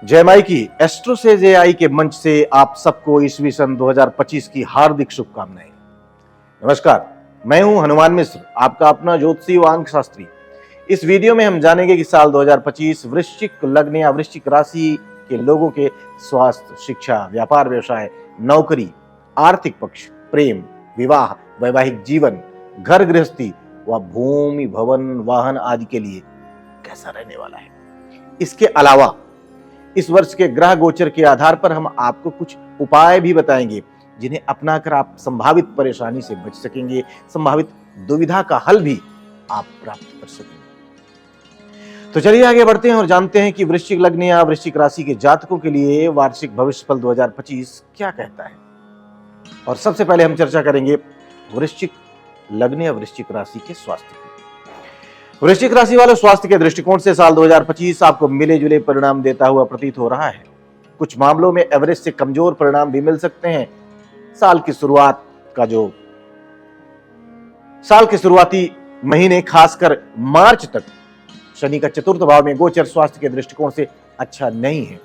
जय माई की एस्ट्रो से जे आई के मंच से आप सबको ईस्वी सन 2025 की हार्दिक शुभकामनाएं। नमस्कार, मैं हूं हनुमान मिश्र, आपका अपना ज्योतिषी व अंक शास्त्री। इस वीडियो में हम जानेंगे कि साल 2025 वृश्चिक लग्न या वृश्चिक राशि के लोगों के स्वास्थ्य, शिक्षा, व्यापार, व्यवसाय, नौकरी, आर्थिक पक्ष, प्रेम, विवाह, वैवाहिक जीवन, घर गृहस्थी व भूमि, भवन, वाहन आदि के लिए कैसा रहने वाला है। इसके अलावा इस वर्ष के ग्रह गोचर के आधार पर हम आपको कुछ उपाय भी बताएंगे जिन्हें अपनाकर आप संभावित परेशानी से बच सकेंगे, संभावित दुविधा का हल भी आप प्राप्त कर सकेंगे। तो चलिए आगे बढ़ते हैं और जानते हैं कि वृश्चिक लग्न या वृश्चिक राशि के जातकों के लिए वार्षिक भविष्यफल 2025 क्या कहता है। और सबसे पहले हम चर्चा करेंगे वृश्चिक लग्न या वृश्चिक राशि के स्वास्थ्य की। वृश्चिक राशि वालों, स्वास्थ्य के दृष्टिकोण से साल 2025 आपको मिले जुले परिणाम देता हुआ प्रतीत हो रहा है। कुछ मामलों में एवरेज से कमजोर परिणाम भी मिल सकते हैं। साल के शुरुआती महीने खासकर मार्च तक शनि का चतुर्थ भाव में गोचर स्वास्थ्य के दृष्टिकोण से अच्छा नहीं है।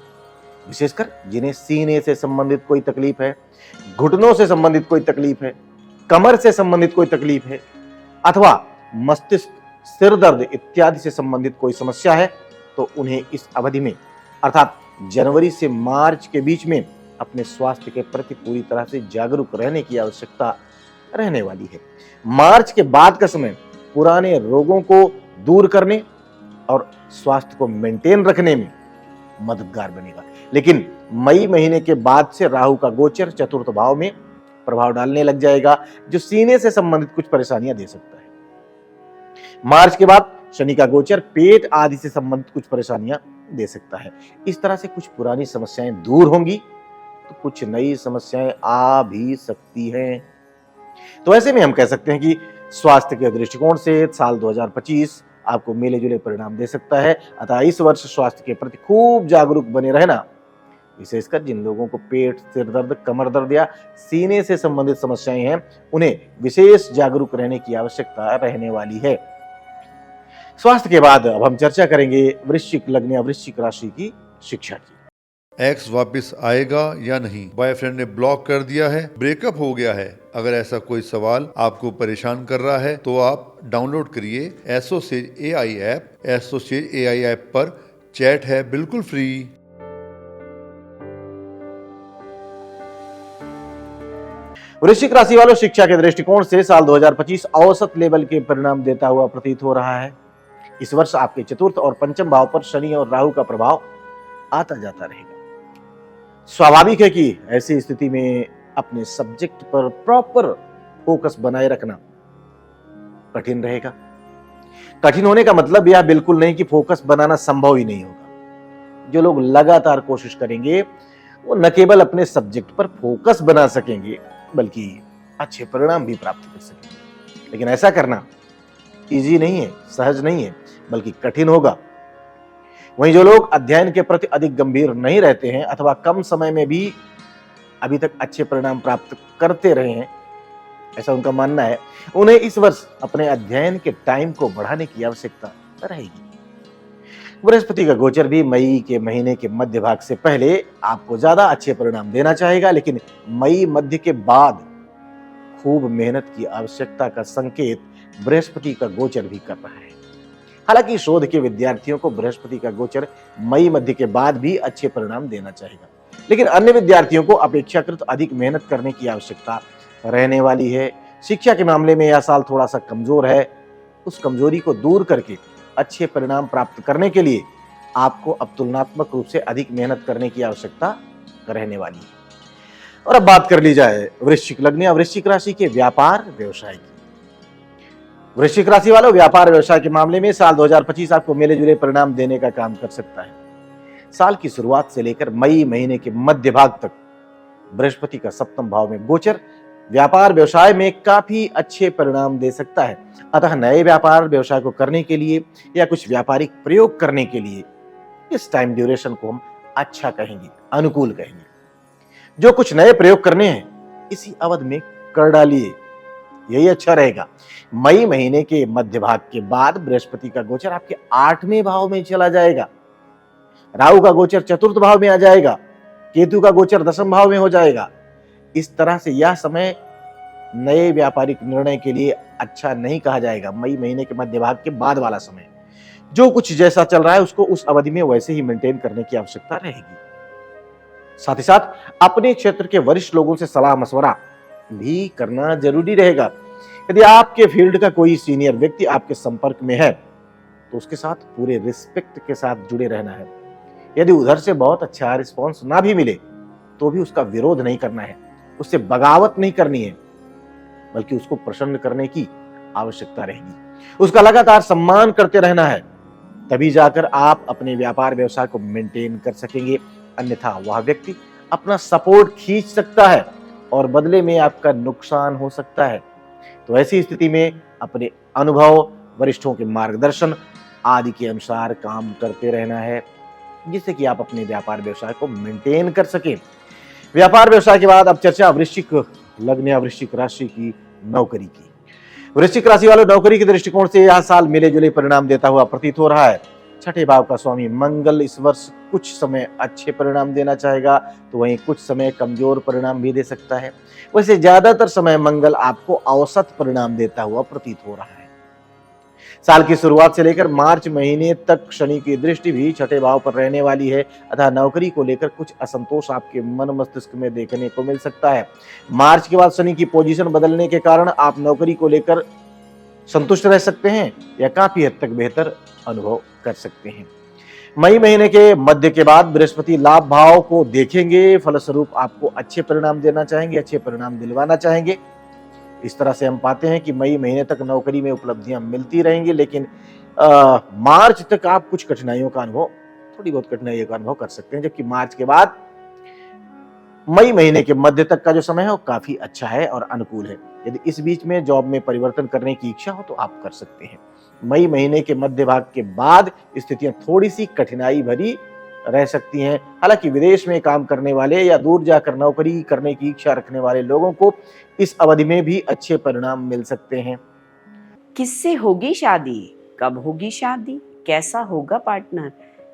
विशेषकर जिन्हें सीने से संबंधित कोई तकलीफ है, घुटनों से संबंधित कोई तकलीफ है, कमर से संबंधित कोई तकलीफ है अथवा मस्तिष्क, सिर दर्द इत्यादि से संबंधित कोई समस्या है तो उन्हें इस अवधि में अर्थात जनवरी से मार्च के बीच में अपने स्वास्थ्य के प्रति पूरी तरह से जागरूक रहने की आवश्यकता रहने वाली है। मार्च के बाद का समय पुराने रोगों को दूर करने और स्वास्थ्य को मेंटेन रखने में मददगार बनेगा। लेकिन मई महीने के बाद से राहु का गोचर चतुर्थ भाव में प्रभाव डालने लग जाएगा, जो सीने से संबंधित कुछ परेशानियां दे सकता है। मार्च के बाद शनि का गोचर पेट आदि से संबंधित कुछ परेशानियां दे सकता है। इस तरह से कुछ पुरानी समस्याएं दूर होंगी तो कुछ नई समस्याएं आ भी सकती हैं। तो ऐसे में हम कह सकते हैं कि स्वास्थ्य के दृष्टिकोण से साल 2025 आपको मिले जुले परिणाम दे सकता है। अतः इस वर्ष स्वास्थ्य के प्रति खूब जागरूक बने रहना, विशेषकर जिन लोगों को पेट, सिर दर्द, कमर दर्द या सीने से संबंधित समस्याएं हैं, उन्हें विशेष जागरूक रहने की आवश्यकता रहने वाली है। स्वास्थ्य के बाद अब हम चर्चा करेंगे वृश्चिक लग्न या वृश्चिक राशि की शिक्षा की। एक्स वापस आएगा या नहीं, बॉयफ्रेंड ने ब्लॉक कर दिया है, ब्रेकअप हो गया है। अगर ऐसा कोई सवाल आपको परेशान कर रहा है तो आप डाउनलोड करिए AstroSage AI app. AstroSage AI app पर चैट है बिल्कुल फ्री। वृश्चिक राशि वालों, शिक्षा के दृष्टिकोण से साल 2025 औसत लेवल के परिणाम देता हुआ प्रतीत हो रहा है। इस वर्ष आपके चतुर्थ और पंचम भाव पर शनि और राहु का प्रभाव आता जाता रहेगा। स्वाभाविक है कि ऐसी स्थिति में अपने सब्जेक्ट पर प्रॉपर फोकस बनाए रखना कठिन रहेगा। कठिन होने का मतलब यह बिल्कुल नहीं कि फोकस बनाना संभव ही नहीं होगा। जो लोग लगातार कोशिश करेंगे वो न केवल अपने सब्जेक्ट पर फोकस बना सकेंगे बल्कि अच्छे परिणाम भी प्राप्त कर सकेंगे। लेकिन ऐसा करना इजी नहीं है, सहज नहीं है, बल्कि कठिन होगा। वहीं जो लोग अध्ययन के प्रति अधिक गंभीर नहीं रहते हैं अथवा कम समय में भी अभी तक अच्छे परिणाम प्राप्त करते रहे हैं, ऐसा उनका मानना है, उन्हें इस वर्ष अपने अध्ययन के टाइम को बढ़ाने की आवश्यकता रहेगी। बृहस्पति का गोचर भी मई के महीने के मध्य भाग से पहले आपको ज्यादा अच्छे परिणाम देना चाहेगा, लेकिन मई मध्य के बाद खूब मेहनत की आवश्यकता का संकेत बृहस्पति का गोचर भी कर रहा है। हालांकि शोध के विद्यार्थियों को बृहस्पति का गोचर मई मध्य के बाद भी अच्छे परिणाम देना चाहेगा, लेकिन अन्य विद्यार्थियों को अपेक्षाकृत अधिक मेहनत करने की आवश्यकता रहने वाली है। शिक्षा के मामले में यह साल थोड़ा सा कमजोर है। उस कमजोरी को दूर करके अच्छे परिणाम प्राप्त करने के लिए आपको अब तुलनात्मक रूप से अधिक मेहनत करने की आवश्यकता रहने वाली है। और अब बात कर ली जाए वृश्चिक लग्न या वृश्चिक राशि के व्यापार व्यवसाय की। वृश्चिक राशि वालों, व्यापार व्यवसाय के मामले में साल 2025 आपको मिले जुले परिणाम देने का काम कर सकता है। साल की शुरुआत से लेकर मई महीने के मध्य भाग तक बृहस्पति का सप्तम भाव में गोचर व्यापार व्यवसाय में काफी अच्छे परिणाम दे सकता है। अतः नए व्यापार व्यवसाय को करने के लिए या कुछ व्यापारिक प्रयोग करने के लिए इस टाइम ड्यूरेशन को हम अच्छा कहेंगे, अनुकूल कहेंगे। जो कुछ नए प्रयोग करने हैं इसी अवधि में कर डालिए, यही अच्छा रहेगा। मई महीने के मध्य भाग के बाद बृहस्पति का गोचर आपके 8वें भाव में चला जाएगा। राहु का गोचर चतुर्थ भाव में आ जाएगा, केतु का गोचर दशम भाव में हो जाएगा। इस तरह से यह समय नए व्यापारिक निर्णय के लिए अच्छा नहीं कहा जाएगा। मई महीने के मध्य भाग के बाद वाला समय जो कुछ जैसा चल रहा है उसको उस अवधि में वैसे ही मेंटेन करने की आवश्यकता रहेगी। साथ ही साथ अपने क्षेत्र के वरिष्ठ लोगों से सलाह मशवरा भी करना जरूरी रहेगा। यदि आपके फील्ड का कोई सीनियर व्यक्ति आपके संपर्क में है तो उसके साथ पूरे रिस्पेक्ट के साथ जुड़े रहना है। यदि उधर से बहुत अच्छा रिस्पॉन्स ना भी मिले तो भी उसका विरोध नहीं करना है, उससे बगावत नहीं करनी है, बल्कि उसको प्रसन्न करने की आवश्यकता रहेगी। उसका लगातार सम्मान करते रहना है, तभी जाकर आप अपने व्यापार व्यवसाय को मेंटेन कर सकेंगे। अन्यथा वह व्यक्ति अपना सपोर्ट खींच सकता है और बदले में आपका नुकसान हो सकता है। तो ऐसी स्थिति में अपने अनुभव, वरिष्ठों के मार्गदर्शन आदि के अनुसार काम करते रहना है, जिससे कि आप अपने व्यापार व्यवसाय को मेंटेन कर सकें। व्यापार व्यवसाय के बाद अब चर्चा वृश्चिक लग्न या वृश्चिक राशि की नौकरी की। वृश्चिक राशि वालों, नौकरी के दृष्टिकोण से यह साल मिले जुले परिणाम देता हुआ प्रतीत हो रहा है। छठे भाव का स्वामी मंगल इस वर्ष कुछ समय अच्छे परिणाम देना चाहेगा, तो वहीं कुछ समय कमजोर परिणाम भी दे सकता है। वैसे ज्यादातर समय मंगल आपको औसत परिणाम देता हुआ प्रतीत हो रहा है। साल की शुरुआत से लेकर मार्च महीने तक शनि की दृष्टि भी छठे भाव पर रहने वाली है, अतः नौकरी को लेकर कुछ असंतोष आपके मन मस्तिष्क में देखने को मिल सकता है। मार्च के बाद शनि की पोजीशन बदलने के कारण आप नौकरी को लेकर संतुष्ट रह सकते हैं या काफी हद तक बेहतर अनुभव कर सकते हैं। मई महीने के मध्य के बाद बृहस्पति लाभ भाव को देखेंगे, फलस्वरूप आपको अच्छे परिणाम देना चाहेंगे, अच्छे परिणाम दिलवाना चाहेंगे। इस तरह से हम पाते हैं कि मई महीने तक नौकरी में उपलब्धियां मिलती रहेंगी, लेकिन मार्च तक आप कुछ कठिनाइयों का अनुभव, थोड़ी बहुत कठिनाइयों का अनुभव कर सकते हैं, जबकि मार्च के बाद मई महीने के मध्य तक का जो समय है वो काफी अच्छा है और अनुकूल है। यदि इस बीच में जॉब में परिवर्तन करने की इच्छा हो तो आप कर सकते हैं। मई महीने के मध्य भाग के बाद स्थितियां थोड़ी सी कठिनाई भरी रह सकती हैं। हालांकि विदेश में काम करने वाले या दूर जाकर नौकरी करने की इच्छा रखने वाले लोगों को इस अवधि में भी अच्छे परिणाम मिल सकते हैं। किससे होगी शादी, कब होगी शादी, कैसा होगा पार्टनर,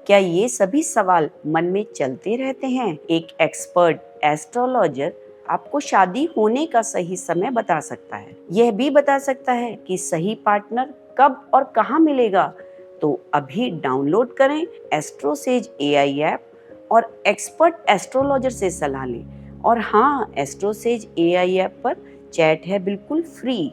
क्या ये सभी सवाल मन में चलते रहते हैं? एक एक्सपर्ट एस्ट्रोलॉजर आपको शादी होने का सही समय बता सकता है। यह भी बता सकता है कि सही पार्टनर कब और कहाँ मिलेगा। तो अभी डाउनलोड करें एस्ट्रोसेज AI ऐप और एक्सपर्ट एस्ट्रोलॉजर से सलाह लें। और हाँ, एस्ट्रोसेज AI ऐप पर चैट है बिल्कुल फ्री।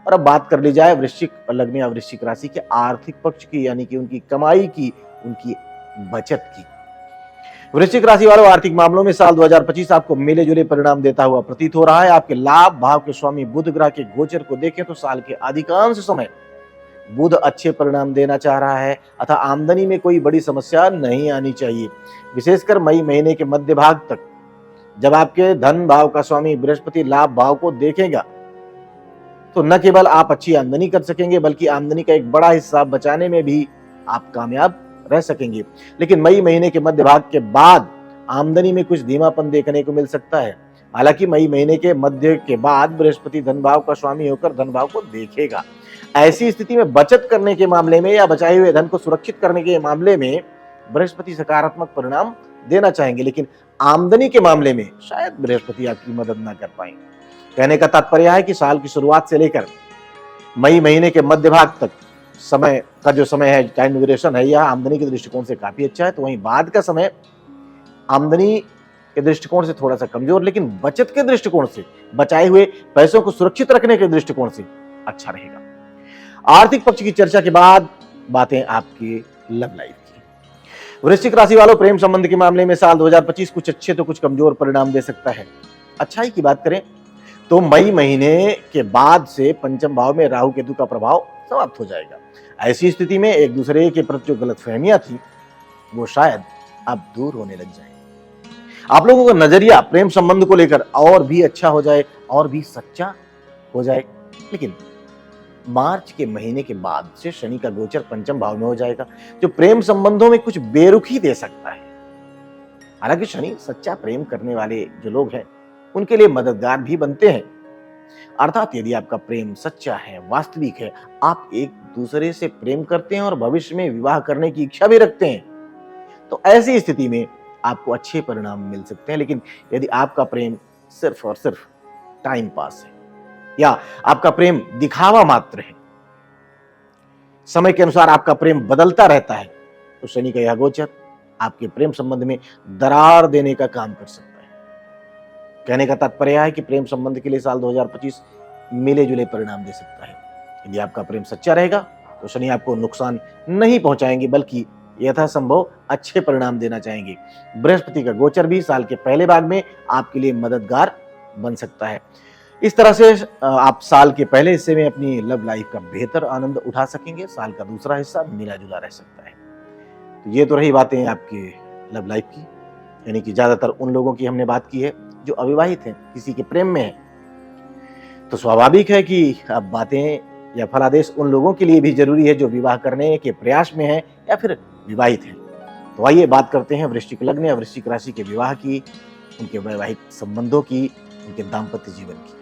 और अब बात कर ली जाए वृश्चिक लग्न या वृश्चिक राशि के आर्थिक पक्ष की, यानी कि उनकी कमाई की, उनकी बचत की। वृश्चिक राशि वालों, आर्थिक मामलों में साल 2025 आपको मिले जुले परिणाम देता हुआ प्रतीत हो रहा है। आपके लाभ भाव के स्वामी बुध ग्रह के गोचर को देखें तो साल के अधिकांश समय बुध अच्छे परिणाम देना चाह रहा है, अतः आमदनी में कोई बड़ी समस्या नहीं आनी चाहिए। विशेषकर मई महीने के मध्य भाग तक जब आपके धन भाव का स्वामी बृहस्पति लाभ भाव को देखेगा तो न केवल आप अच्छी आमदनी कर सकेंगे, बल्कि आमदनी का एक बड़ा हिस्सा बचाने में भी आप कामयाब रह सकेंगे। लेकिन मई महीने के मध्य भाग के बाद आमदनी में कुछ धीमापन देखने को मिल सकता है। हालांकि मई महीने के मध्य के बाद बृहस्पति धन भाव का स्वामी होकर धन भाव को देखेगा। ऐसी स्थिति में बचत करने के मामले में या बचाए हुए धन को सुरक्षित करने के मामले में बृहस्पति सकारात्मक परिणाम देना चाहेंगे, लेकिन आमदनी के मामले में शायद बृहस्पति आपकी मदद ना कर पाए। कहने का तात्पर्य है कि साल की शुरुआत से लेकर मई महीने के मध्य भाग तक समय का जो समय है, टाइम ड्यूरेशन है, यह आमदनी के दृष्टिकोण से काफी अच्छा है। तो वहीं बाद का समय आमदनी के दृष्टिकोण से थोड़ा सा कमजोर, लेकिन बचत के दृष्टिकोण से, बचाए हुए पैसों को सुरक्षित रखने के दृष्टिकोण से अच्छा रहेगा। आर्थिक पक्ष की चर्चा के बाद बातें आपकी लव लाइफ की। वृश्चिक राशि वालों, प्रेम संबंध के मामले में साल 2025 कुछ अच्छे तो कुछ कमजोर परिणाम दे सकता है। अच्छाई की बात करें तो मई महीने के बाद से पंचम भाव में राहु केतु का प्रभाव समाप्त हो जाएगा। ऐसी स्थिति में एक दूसरे के प्रति जो गलतफहमियां थी वो शायद अब दूर होने लग जाए। आप लोगों का नजरिया प्रेम संबंध को लेकर और भी अच्छा हो जाए, और भी सच्चा हो जाए। लेकिन मार्च के महीने के बाद से शनि का गोचर पंचम भाव में हो जाएगा, जो प्रेम संबंधों में कुछ बेरुखी दे सकता है। हालांकि शनि सच्चा प्रेम करने वाले जो लोग हैं उनके लिए मददगार भी बनते हैं, अर्थात यदि आपका प्रेम सच्चा है, वास्तविक है, आप एक दूसरे से प्रेम करते हैं और भविष्य में विवाह करने की इच्छा भी रखते हैं, तो ऐसी स्थिति में आपको अच्छे परिणाम मिल सकते हैं। लेकिन यदि आपका प्रेम सिर्फ और सिर्फ टाइम पास है या आपका प्रेम दिखावा मात्र है, समय के अनुसार आपका प्रेम बदलता रहता है, तो शनि का यह गोचर आपके प्रेम संबंध में दरार देने का काम कर सकता है। कहने का तात्पर्य है कि प्रेम संबंध के लिए साल 2025 मिले जुले परिणाम दे सकता है। यदि आपका प्रेम सच्चा रहेगा तो शनि आपको नुकसान नहीं पहुंचाएंगे, बल्कि यथासंभव अच्छे परिणाम देना चाहेंगे। बृहस्पति का गोचर भी साल के पहले भाग में आपके लिए मददगार बन सकता है। इस तरह से आप साल के पहले हिस्से में अपनी लव लाइफ का बेहतर आनंद उठा सकेंगे। साल का दूसरा हिस्सा मिला जुला रह सकता है। तो ये तो रही बातें आपके लव लाइफ की, यानी कि ज्यादातर उन लोगों की हमने बात की है जो अविवाहित हैं, किसी के प्रेम में हैं। तो स्वाभाविक है कि अब बातें या फलादेश उन लोगों के लिए भी जरूरी है जो विवाह करने के प्रयास में हैं या फिर विवाहित हैं। तो आइए बात करते हैं वृश्चिक लग्न या वृश्चिक राशि के विवाह की, उनके वैवाहिक संबंधों की, उनके दाम्पत्य जीवन की।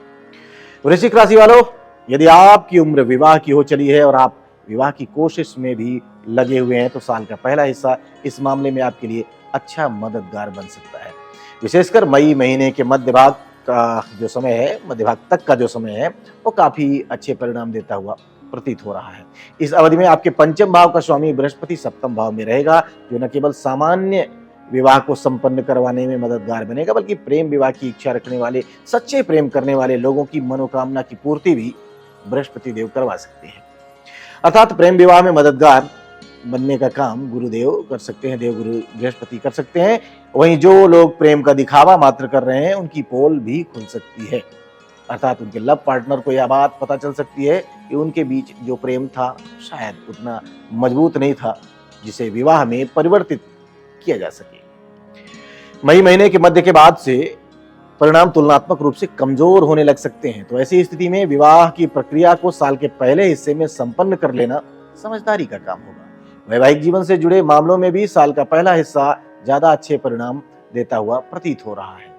वृश्चिक राशि वालों, यदि आपकी उम्र विवाह की हो चली है और आप विवाह की कोशिश में भी लगे हुए हैं, तो साल का पहला हिस्सा इस मामले में आपके लिए अच्छा मददगार बन सकता है। विशेषकर मई महीने के मध्य भाग का जो समय है, मध्य भाग तक का जो समय है, वो काफी अच्छे परिणाम देता हुआ प्रतीत हो रहा है। इस अवधि में आपके पंचम भाव का स्वामी बृहस्पति सप्तम भाव में रहेगा, जो न केवल सामान्य विवाह को संपन्न करवाने में मददगार बनेगा, बल्कि प्रेम विवाह की इच्छा रखने वाले, सच्चे प्रेम करने वाले लोगों की मनोकामना की पूर्ति भी बृहस्पति देव करवा सकते हैं। अर्थात प्रेम विवाह में मददगार बनने का काम गुरुदेव कर सकते हैं, देवगुरु बृहस्पति कर सकते हैं। वहीं जो लोग प्रेम का दिखावा मात्र कर रहे हैं, उनकी पोल भी खुल सकती है। अर्थात उनके लव पार्टनर को यह बात पता चल सकती है कि उनके बीच जो प्रेम था शायद उतना मजबूत नहीं था जिसे विवाह में परिवर्तित किया जा सके। मई महीने के मध्य के बाद से परिणाम तुलनात्मक रूप से कमजोर होने लग सकते हैं। तो ऐसी स्थिति में विवाह की प्रक्रिया को साल के पहले हिस्से में संपन्न कर लेना समझदारी का काम होगा। वैवाहिक जीवन से जुड़े मामलों में भी साल का पहला हिस्सा ज्यादा अच्छे परिणाम देता हुआ प्रतीत हो रहा है।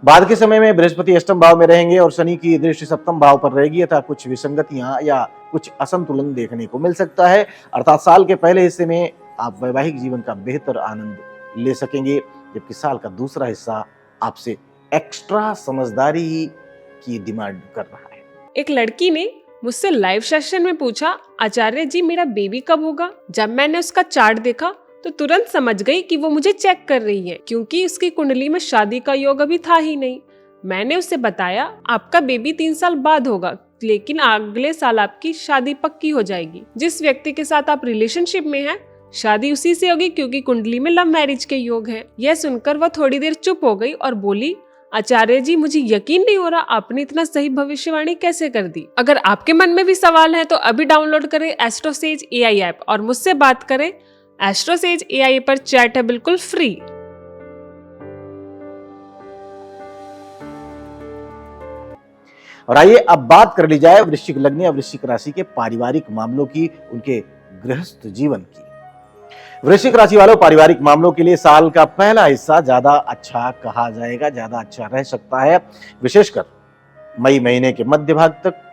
बाद के समय में बृहस्पति अष्टम भाव में रहेंगे और शनि की दृष्टि सप्तम भाव पर रहेगी, अतः कुछ विसंगतियां या कुछ असंतुलन देखने को मिल सकता है। अर्थात साल के पहले हिस्से में आप वैवाहिक जीवन का बेहतर आनंद ले सकेंगे, जबकि साल का दूसरा हिस्सा आपसे एक्स्ट्रा समझदारी की डिमांड कर रहा है। एक लड़की ने मुझसे लाइव सेशन में पूछा, आचार्य जी मेरा बेबी कब होगा? जब मैंने उसका चार्ट देखा तो तुरंत समझ गई कि वो मुझे चेक कर रही है, क्योंकि उसकी कुंडली में शादी का योग अभी था ही नहीं। मैंने उसे बताया, आपका बेबी 3 साल बाद होगा, लेकिन अगले साल आपकी शादी पक्की हो जाएगी। जिस व्यक्ति के साथ आप रिलेशनशिप में हैं, शादी उसी से होगी, क्योंकि कुंडली में लव मैरिज के योग है। यह सुनकर वह थोड़ी देर चुप हो गई और बोली, आचार्य जी मुझे यकीन नहीं हो रहा, आपने इतना सही भविष्यवाणी कैसे कर दी। अगर आपके मन में भी सवाल है तो अभी डाउनलोड करें एस्ट्रोसेज AI ऐप और मुझसे बात करें। एस्ट्रोसेज AI पर चैट है बिल्कुल फ्री। और आइए अब बात कर ली जाए वृश्चिक लग्न या वृश्चिक राशि के पारिवारिक मामलों की, उनके गृहस्थ जीवन की। वृश्चिक राशि वालों, पारिवारिक मामलों के लिए साल का पहला हिस्सा ज्यादा अच्छा कहा जाएगा, ज्यादा अच्छा रह सकता है। विशेषकर मई महीने के मध्य भाग तक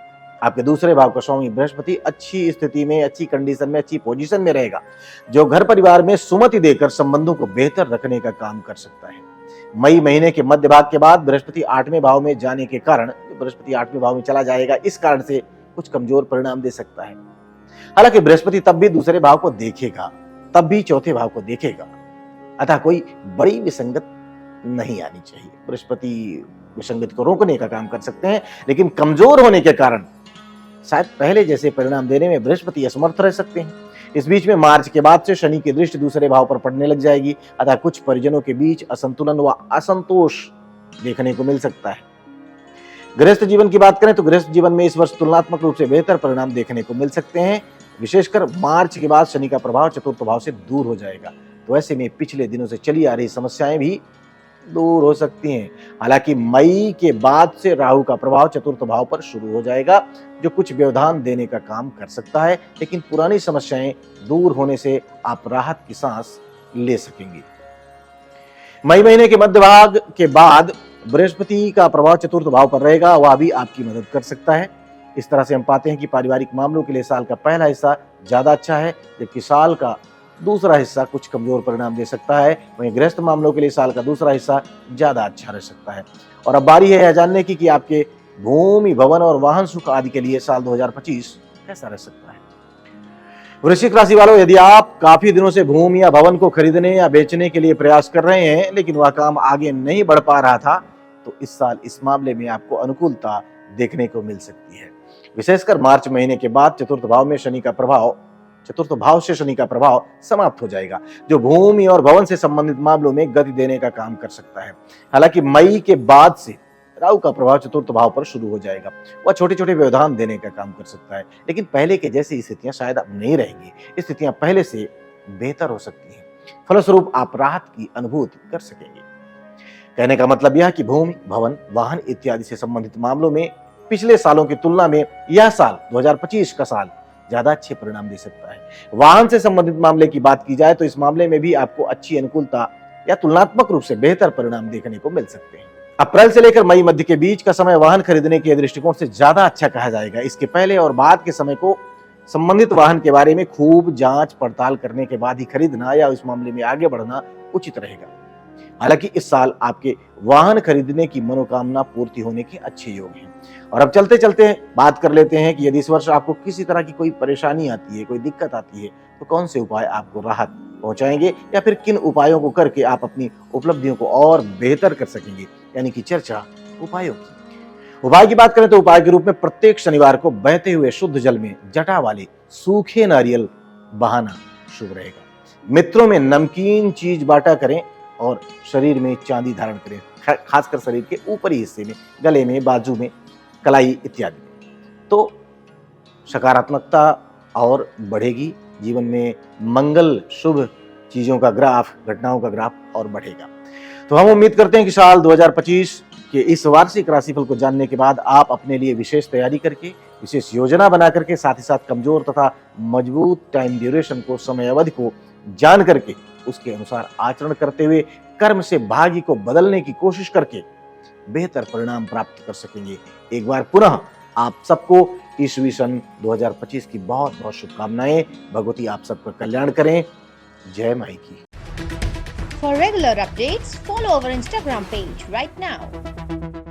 आपके दूसरे भाव का स्वामी बृहस्पति अच्छी स्थिति में, अच्छी कंडीशन में, अच्छी पोजीशन में रहेगा, जो घर परिवार में सुमति देकर संबंधों को बेहतर रखने का काम कर सकता है। मई महीने के मध्य भाग के बाद बृहस्पति 8वें भाव में जाने के कारण, बृहस्पति 8वें भाव में चला जाएगा, इस कारण से कुछ कमजोर परिणाम दे सकता है। हालांकि बृहस्पति तब भी दूसरे भाव को देखेगा, तब भी चौथे भाव को देखेगा, अतः कोई बड़ी विसंगत नहीं आनी चाहिए। बृहस्पति विसंगति को रोकने का काम कर सकते हैं, लेकिन कमजोर होने के कारण शायद पहले जैसे परिणाम देने में बृहस्पति असमर्थ रह सकते हैं। इस बीच में मार्च के बाद से शनि की दृष्टि दूसरे भाव पर पड़ने लग जाएगी, अतः कुछ परिजनों के बीच असंतुलन व असंतोष देखने को मिल सकता है। गृहस्थ जीवन की बात करें तो गृहस्थ जीवन में इस वर्ष तुलनात्मक रूप से बेहतर परिणाम देखने को मिल सकते हैं। विशेषकर मार्च के बाद शनि का प्रभाव चतुर्थ भाव से दूर हो जाएगा, तो ऐसे में पिछले दिनों से चली आ रही समस्याएं भी दूर हो सकती हैं। हालांकि मई के बाद से राहु का प्रभाव चतुर्थ भाव पर शुरू हो जाएगा, जो कुछ व्यवधान देने का काम कर सकता है, लेकिन पुरानी समस्याएं दूर होने से आप राहत की सांस ले सकेंगे। मई महीने के मध्य भाग के बाद बृहस्पति का प्रभाव चतुर्थ भाव पर रहेगा, वह भी आपकी मदद कर सकता है। इस तरह से हम पाते हैं कि पारिवारिक मामलों के लिए साल का पहला हिस्सा ज्यादा अच्छा है, जबकि साल का दूसरा हिस्सा कुछ कमजोर परिणाम दे सकता है। वहीं गृहस्थ मामलों के लिए साल का दूसरा हिस्सा ज्यादा अच्छा रह सकता है। और अब बारी है यह जानने की कि आपके भूमि, भवन और वाहन सुख आदि के लिए साल 2025 कैसा रह सकता है। वृश्चिक राशि वालों, यदि आप काफी दिनों से भूमि या भवन को खरीदने या बेचने के लिए प्रयास कर रहे हैं, लेकिन वह काम आगे नहीं बढ़ पा रहा था, तो इस साल इस मामले में आपको अनुकूलता देखने को मिल सकती है। विशेषकर मार्च महीने के बाद चतुर्थ भाव से शनि का प्रभाव समाप्त हो जाएगा, जो भूमि और भवन से संबंधित मामलों में गति देने का काम कर सकता है। हालांकि मई के बाद से राहु का प्रभाव चतुर्थ भाव पर शुरू हो जाएगा। वह छोटे छोटे व्यवधान देने का काम कर सकता है, लेकिन पहले के जैसी स्थितियां शायद अब नहीं रहेंगी। स्थितियां पहले से बेहतर हो सकती हैं। फलस्वरूप आप राहत की अनुभूति कर सकेंगे। कहने का मतलब यह कि भूमि, भवन, वाहन इत्यादि से संबंधित मामलों में पिछले सालों की तुलना में यह साल 2025 का साल ज्यादा अच्छे परिणाम दे सकता है। वाहन से संबंधित मामले की बात की जाए तो इस मामले में भी आपको अच्छी अनुकूलता या तुलनात्मक रूप से बेहतर परिणाम देखने को मिल सकते हैं। अप्रैल से लेकर मई मध्य के बीच का समय वाहन खरीदने के दृष्टिकोण से ज्यादा अच्छा कहा जाएगा। इसके पहले और बाद के समय को संबंधित वाहन के बारे में खूब जांच पड़ताल करने के बाद ही खरीदना या उस मामले में आगे बढ़ना उचित रहेगा। हालांकि इस साल आपके वाहन खरीदने की मनोकामना पूर्ति होने के अच्छे योग हैं। और अब चलते चलते बात कर लेते हैं कि यदि इस वर्ष आपको किसी तरह की कोई परेशानी आती है, कोई दिक्कत आती है, तो कौन से उपाय आपको राहत पहुंचाएंगे या फिर किन उपायों को करके आप अपनी उपलब्धियों को और बेहतर कर सकेंगे। यानी कि चर्चा उपायों की। उपाय की बात करें तो उपाय के रूप में प्रत्येक शनिवार को बहते हुए शुद्ध जल में जटा वाले सूखे नारियल बहाना शुभ रहेगा। मित्रों में नमकीन चीज बांटा करें और शरीर में चांदी धारण करें, खासकर शरीर के ऊपरी हिस्से में, गले में, बाजू में, कलाई इत्यादि। तो सकारात्मकता और बढ़ेगी, जीवन में मंगल, शुभ चीजों का ग्राफ, घटनाओं का ग्राफ और बढ़ेगा। तो हम उम्मीद करते हैं कि साल 2025 के इस वार्षिक राशिफल को जानने के बाद आप अपने लिए विशेष तैयारी करके, विशेष योजना बना करके, साथ ही साथ कमजोर तथा मजबूत टाइम ड्यूरेशन को, समय अवधि को जान करके उसके अनुसार आचरण करते हुए कर्म से भाग्य को बदलने की कोशिश करके बेहतर परिणाम प्राप्त कर सकेंगे। एक बार पुनः आप सबको ईस्वी सन 2025 की बहुत बहुत शुभकामनाएं। भगवती आप सबका कल्याण करें। जय माई की। For regular updates, follow our Instagram page right now.